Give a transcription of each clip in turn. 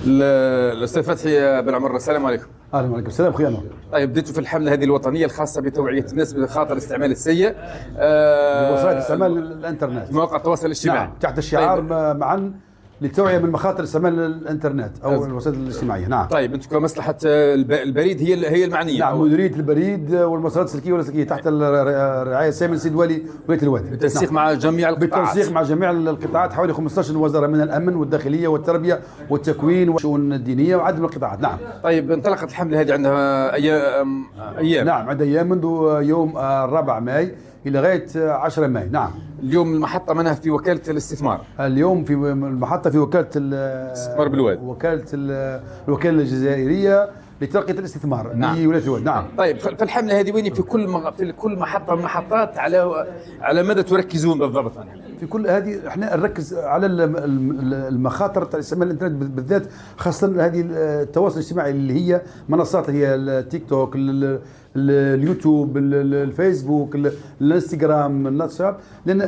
الاستاذ فتحي بن عمر، السلام عليكم. اهلا وعليكم السلام اخوي انور. طيب، بديتوا في الحمله هذه الوطنيه الخاصه بتوعيه الناس بخاطر الاستعمال السيء وسائل استعمال الانترنت، مواقع التواصل الاجتماعي. نعم، تحت الشعار طيب. معا للتوعيه من مخاطر استعمال الانترنت او الوسائل الاجتماعيه. نعم. طيب، انتم كمصلحه البريد هي المعنيه. نعم، مديريه البريد والمواصلات السلكيه واللاسلكيه تحت الرعايه السامي سيد ولي ولايه الوادي، بالتنسيق نعم. مع جميع القطاعات. بالتنسيق مع جميع القطاعات، حوالي 15 وزاره من الامن والداخليه والتربيه والتكوين والشؤون الدينيه وعدد من القطاعات. نعم. طيب، انطلقت الحمله هذه عندها ايام. نعم، عندها ايام منذ يوم 4 ماي الى غايه 10 ماي. نعم. اليوم المحطه منها في وكاله الاستثمار. اليوم في المحطه في وكاله الاستثمار بالواد، وكاله الوكاله الجزائريه لترقيه الاستثمار. نعم. في ولايه الواد. نعم. طيب، في الحمله هذه وين في كل محطه من المحطات على ماذا تركزون بالضبط؟ في كل هذه احنا نركز على المخاطر تاع استعمال الانترنت بالذات، خاصه هذه التواصل الاجتماعي اللي هي منصات، هي التيك توك، اليوتيوب، الفيسبوك، الانستغرام، الواتساب. لان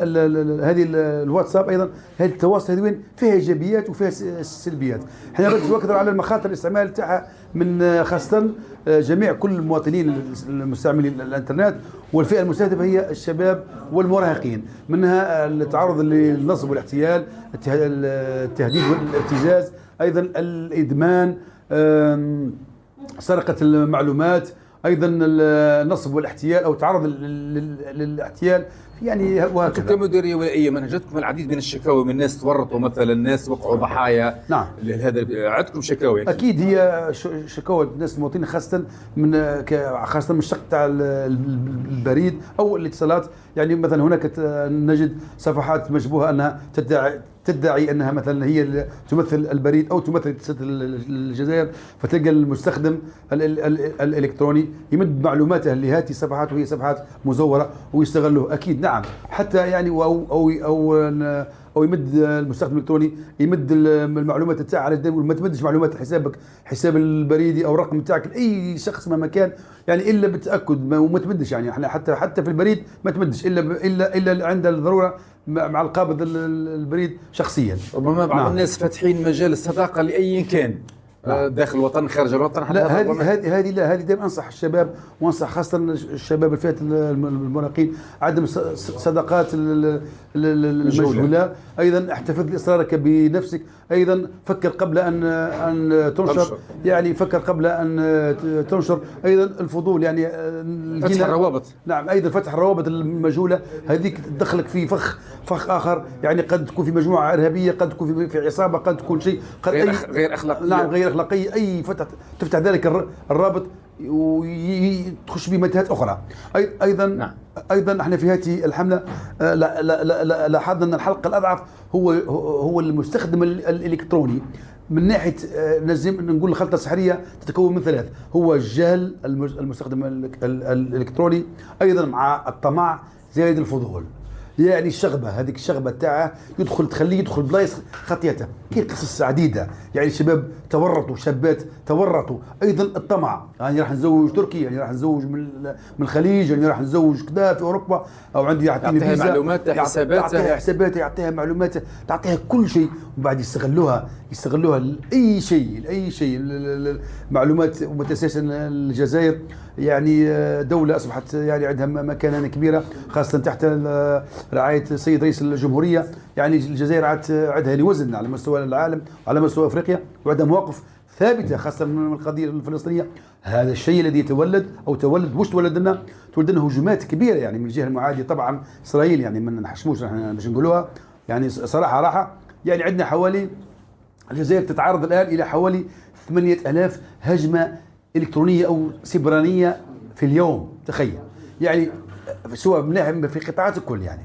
هذه الواتساب ايضا، هذه التواصل هذه وين فيها ايجابيات وفيها سلبيات. احنا نركز اكثر على المخاطر الاستعمال تاعها من خاصه جميع كل المواطنين المستعملين الانترنت، والفئه المستهدفه هي الشباب والمراهقين، منها التعرض للنصب والاحتيال، التهديد والابتزاز، ايضا الادمان، سرقه المعلومات، ايضا النصب والاحتيال او التعرض للاحتيال، يعني وهكذا. كمديريه ولائيه منهجتكم العديد من الشكاوى من الناس تورطوا، مثلا الناس وقعوا ضحايا. نعم. هذا عندكم شكاوى؟ اكيد هي شكاوى الناس المواطنين، خاصه من الشق تاع البريد او الاتصالات. يعني مثلا هناك نجد صفحات مشبوهه انها تدعي انها مثلا هي تمثل البريد او تمثل اتصالات الجزائر، فتلقى المستخدم الالكتروني يمد معلوماته لهذه الصفحات وهي صفحات مزوره ويستغلوه. اكيد نعم، حتى يعني او يمد المستخدم الالكتروني يمد المعلومات تاعه على الجدول، وما تمدش معلومات حسابك، حساب البريدي او الرقم تاعك لاي شخص مهما كان، يعني الا بالتاكد. وما تمدش، يعني احنا حتى في البريد ما تمدش الا عند الضروره مع القابض البريد شخصيا. ربما بعض الناس فاتحين مجال الصداقه لاي كان، داخل الوطن خارج الوطن. لا، هذه دائما انصح الشباب، وانصح خاصه الشباب الفئه المراهقين عدم صداقات المجهوله. ايضا احتفظ اصرارك بنفسك، ايضا فكر قبل ان تنشر، يعني فكر قبل ان تنشر. ايضا الفضول، يعني فتح الروابط. نعم، ايضا فتح الروابط المجهوله، هذيك تدخلك في فخ اخر، يعني قد تكون في مجموعه ارهابيه، قد تكون في عصابه، قد تكون شيء غير اخلاقي. نعم، غير اخلاقيه. اي تفتح ذلك الرابط وتخش بمتاهات اخرى. ايضا نعم. ايضا احنا في هذه الحمله لاحظنا ان الحلقه الاضعف هو المستخدم الالكتروني، من ناحيه نقول الخلطه السحريه تتكون من 3: هو الجهل المستخدم الالكتروني، ايضا مع الطمع زائد الفضول. يعني هذيك الشغبه تاعه تخليه يدخل بلايص خطيته. كاين قصص عديده، يعني شباب تورطوا، شابات تورطوا. ايضا الطمع، يعني راح نتزوج تركي، يعني راح نتزوج من الخليج، يعني راح نتزوج كذا في اوروبا، او عندي يعطيني فيزا، معلوماته، حساباته، يعطيها معلوماته، تعطيها كل شيء، ومن بعد يستغلوها لاي شيء. معلومات متاسسه. الجزائر يعني دوله اصبحت يعني عندها مكانه كبيره، خاصه تحت رعايه السيد رئيس الجمهوريه. يعني الجزائر عندها لوزن على مستوى العالم وعلى مستوى افريقيا، وعندها مواقف ثابته خاصه من القضيه الفلسطينيه. هذا الشيء الذي تولد واش تولد لنا هجومات كبيره، يعني من الجهه المعاديه طبعا اسرائيل، يعني ما نحشموش احنا باش نقولوها، يعني صراحه راحه. يعني عندنا حوالي، الجزائر تتعرض الان الى حوالي 8000 هجمه الكترونيه او سيبرانيه في اليوم، تخيل، يعني سواء في قطاعات الكل يعني.